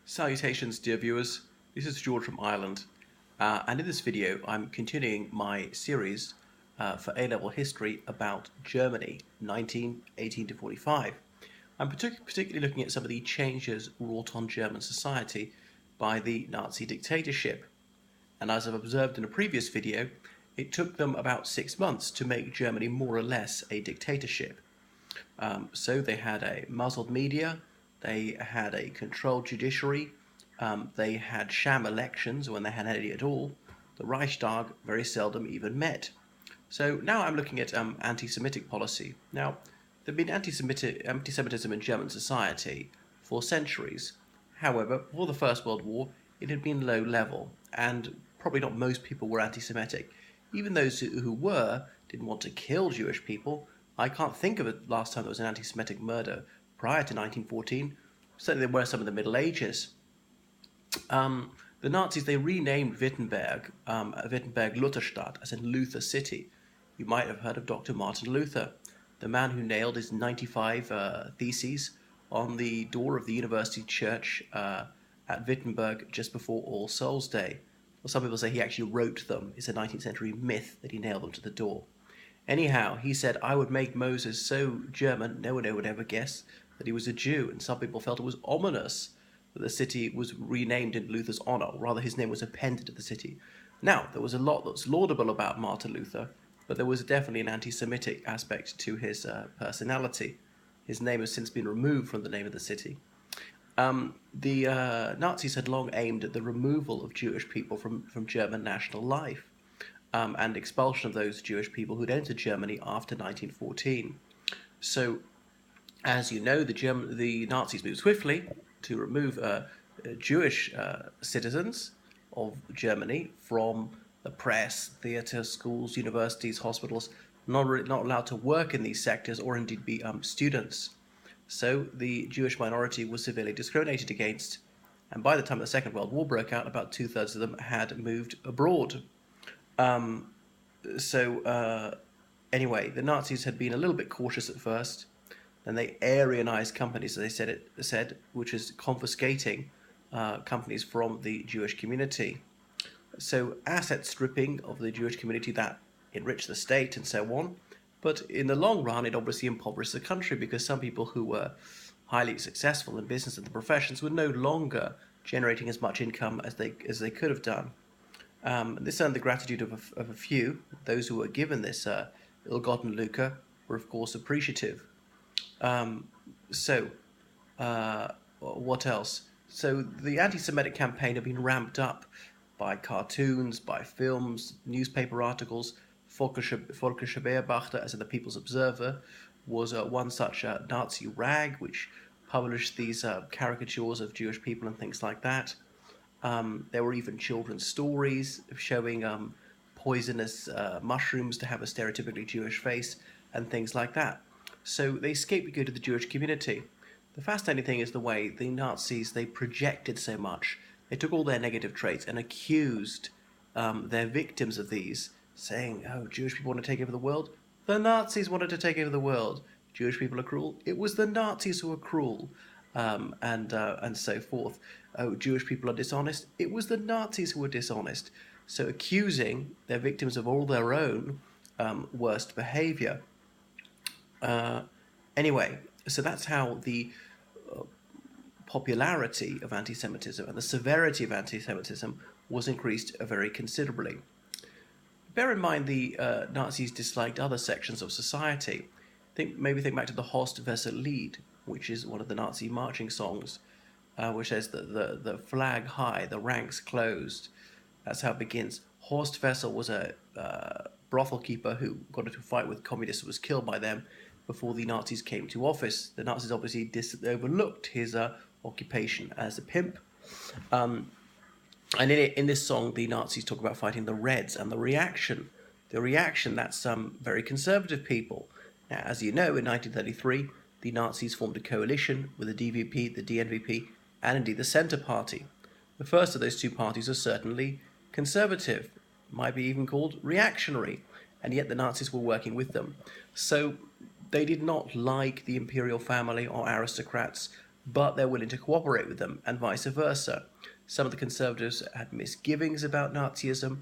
Salutations, dear viewers. This is George from Ireland, and in this video I'm continuing my series for A-level history about Germany, 1918 to 45. I'm particularly looking at some of the changes wrought on German society by the Nazi dictatorship. And as I've observed in a previous video, it took them about 6 months to make Germany more or less a dictatorship. So they had a muzzled media, they had a controlled judiciary, they had sham elections when they had any at all. The Reichstag very seldom even met. So now I'm looking at anti-Semitic policy. Now, there had been anti-Semitism in German society for centuries. However, before the First World War, it had been low level, and probably not most people were anti-Semitic. Even those who were didn't want to kill Jewish people. I can't think of it last time there was an anti-Semitic murder prior to 1914. Certainly there were some in the Middle Ages. The Nazis, they renamed Wittenberg, Lutherstadt, as in Luther City. You might have heard of Dr. Martin Luther, the man who nailed his 95 theses on the door of the university church at Wittenberg just before All Souls Day. Well, some people say he actually wrote them. It's a 19th century myth that he nailed them to the door. Anyhow, he said, "I would make Moses so German, no one would ever guess that he was a Jew," and some people felt it was ominous that the city was renamed in Luther's honor, or rather his name was appended to the city. Now, there was a lot that's laudable about Martin Luther, but there was definitely an anti-Semitic aspect to his personality. His name has since been removed from the name of the city. The Nazis had long aimed at the removal of Jewish people from German national life, and expulsion of those Jewish people who'd entered Germany after 1914. So, as you know, the Nazis moved swiftly to remove Jewish citizens of Germany from the press, theatre, schools, universities, hospitals, not allowed to work in these sectors or indeed be students. So the Jewish minority was severely discriminated against, and by the time the Second World War broke out, about 2/3 of them had moved abroad. Anyway, the Nazis had been a little bit cautious at first. Then they Aryanized companies, as they said, which is confiscating companies from the Jewish community. So asset stripping of the Jewish community that enriched the state and so on. But in the long run, it obviously impoverished the country because some people who were highly successful in business and the professions were no longer generating as much income as they could have done. This earned the gratitude of a few. Those who were given this ill-gotten lucre were, of course, appreciative. What else? So the anti-Semitic campaign had been ramped up by cartoons, by films, newspaper articles. Volkische Beobachter, as in the People's Observer, was one such Nazi rag which published these caricatures of Jewish people and things like that. There were even children's stories showing poisonous mushrooms to have a stereotypically Jewish face and things like that. So they scapegoated the Jewish community. The fascinating thing is the way the Nazis, they projected so much. They took all their negative traits and accused their victims of these, saying, "Oh, Jewish people want to take over the world? The Nazis wanted to take over the world. Jewish people are cruel? It was the Nazis who were cruel." And so forth. "Oh, Jewish people are dishonest? It was the Nazis who were dishonest." So accusing their victims of all their own worst behavior. Anyway, so that's how the popularity of anti-Semitism and the severity of anti-Semitism was increased very considerably. Bear in mind the Nazis disliked other sections of society. Maybe think back to the Horst Wessel Lied, which is one of the Nazi marching songs, which says that the flag high, the ranks closed. That's how it begins. Horst Wessel was a brothel keeper who got into a fight with communists and was killed by them before the Nazis came to office. The Nazis obviously overlooked his occupation as a pimp. And in this song, the Nazis talk about fighting the Reds and the reaction. The reaction, that's some very conservative people. Now, as you know, in 1933, the Nazis formed a coalition with the DVP, the DNVP, and indeed the Centre Party. The first of those two parties are certainly conservative, might be even called reactionary, and yet the Nazis were working with them. So they did not like the imperial family or aristocrats but they're willing to cooperate with them, and vice versa. Some of the conservatives had misgivings about Nazism,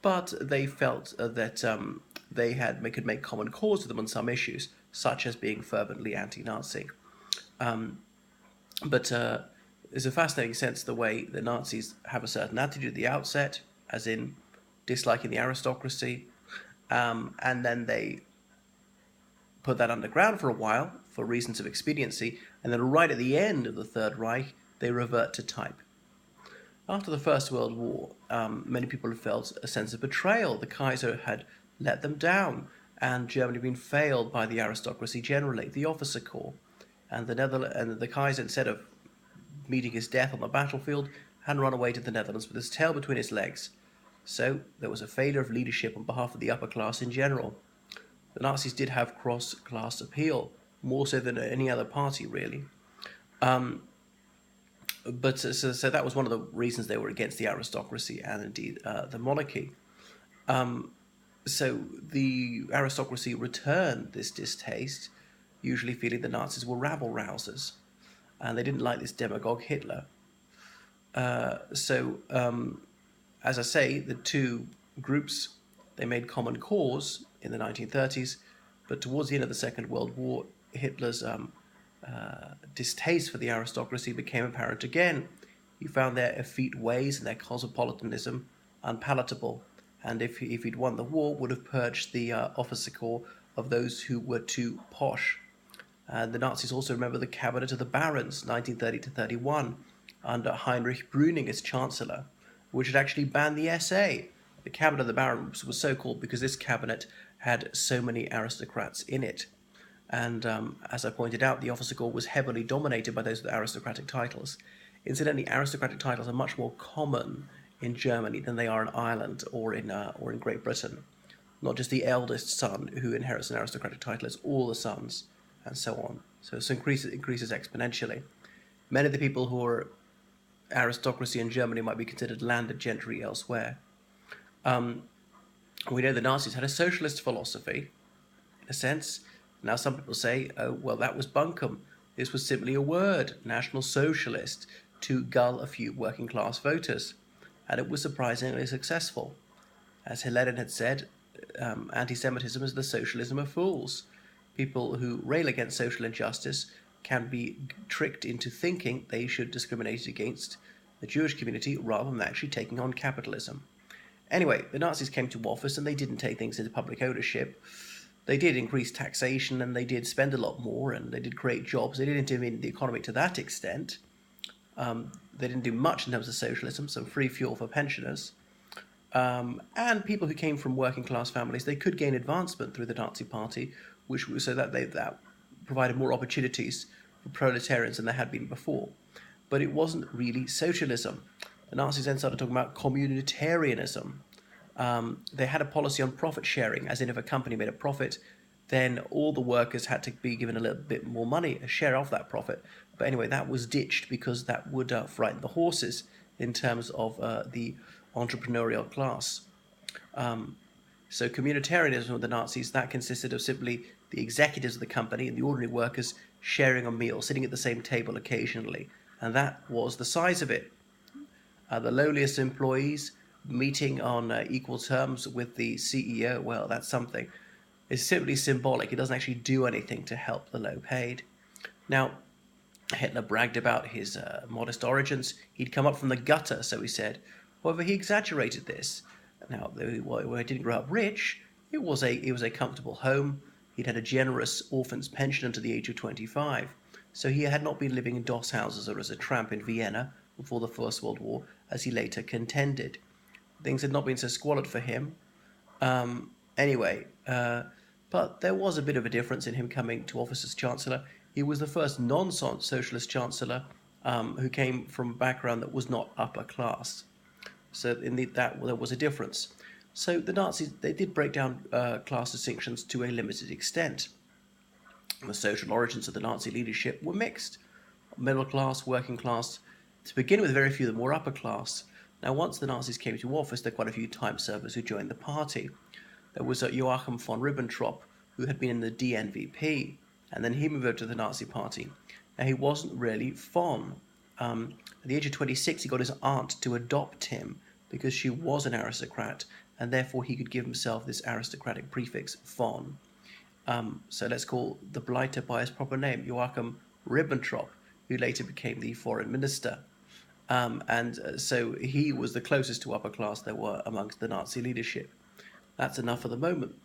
but they felt that could make common cause with them on some issues, such as being fervently anti-Nazi. But there's a fascinating sense of the way the Nazis have a certain attitude at the outset, as in disliking the aristocracy, and then they put that underground for a while for reasons of expediency, and then right at the end of the Third Reich, they revert to type. After the First World War, many people had felt a sense of betrayal. The Kaiser had let them down, and Germany had been failed by the aristocracy generally, the officer corps. And the Kaiser, instead of meeting his death on the battlefield, had run away to the Netherlands with his tail between his legs. So there was a failure of leadership on behalf of the upper class in general. The Nazis did have cross-class appeal, more so than any other party, really. So that was one of the reasons they were against the aristocracy and indeed the monarchy. So the aristocracy returned this distaste, usually feeling the Nazis were rabble-rousers, and they didn't like this demagogue Hitler. As I say, the two groups, they made common cause in the 1930s, but towards the end of the Second World War, Hitler's distaste for the aristocracy became apparent again. He found their effete ways and their cosmopolitanism unpalatable, and if he'd won the war, would have purged the officer corps of those who were too posh. The Nazis also remember the Cabinet of the Barons, 1930 to 31, under Heinrich Brüning as Chancellor, which had actually banned the SA. The Cabinet of the Barons was so called because this cabinet had so many aristocrats in it. And as I pointed out, the officer corps was heavily dominated by those with aristocratic titles. Incidentally, aristocratic titles are much more common in Germany than they are in Ireland or in Great Britain. Not just the eldest son who inherits an aristocratic title, it's all the sons, and so on. So it increases exponentially. Many of the people who are aristocracy in Germany might be considered landed gentry elsewhere. We know the Nazis had a socialist philosophy, in a sense. Now some people say, oh, well, that was bunkum. This was simply a word, National Socialist, to gull a few working class voters. And it was surprisingly successful. As Lenin had said, anti-Semitism is the socialism of fools. People who rail against social injustice can be tricked into thinking they should discriminate against the Jewish community rather than actually taking on capitalism. Anyway, the Nazis came to office and they didn't take things into public ownership. They did increase taxation and they did spend a lot more and they did create jobs. They didn't intervene the economy to that extent. They didn't do much in terms of socialism, some free fuel for pensioners. And people who came from working class families, they could gain advancement through the Nazi Party, that provided more opportunities for proletarians than there had been before. But it wasn't really socialism. The Nazis then started talking about communitarianism. They had a policy on profit sharing, as in if a company made a profit, then all the workers had to be given a little bit more money, a share of that profit. But anyway, that was ditched because that would frighten the horses in terms of the entrepreneurial class. So communitarianism with the Nazis, that consisted of simply the executives of the company and the ordinary workers sharing a meal, sitting at the same table occasionally. And that was the size of it. The lowliest employees meeting on equal terms with the CEO, well, that's something. It's simply symbolic. It doesn't actually do anything to help the low paid. Now, Hitler bragged about his modest origins. He'd come up from the gutter, so he said. However, he exaggerated this. Now, when he didn't grow up rich, it was a comfortable home. He'd had a generous orphan's pension until the age of 25. So he had not been living in doss houses or as a tramp in Vienna before the First World War, as he later contended. Things had not been so squalid for him. But there was a bit of a difference in him coming to office as Chancellor. He was the first non-socialist Chancellor who came from a background that was not upper class. So there was a difference. So the Nazis, they did break down class distinctions to a limited extent. The social origins of the Nazi leadership were mixed. Middle class, working class. To begin with, very few of them were upper class. Now, once the Nazis came to office, there were quite a few time servers who joined the party. There was Joachim von Ribbentrop, who had been in the DNVP, and then he moved over to the Nazi Party. and he wasn't really von. At the age of 26, he got his aunt to adopt him because she was an aristocrat, and therefore he could give himself this aristocratic prefix, von. So let's call the blighter by his proper name, Joachim Ribbentrop, who later became the foreign minister. So he was the closest to upper class there were amongst the Nazi leadership. That's enough for the moment.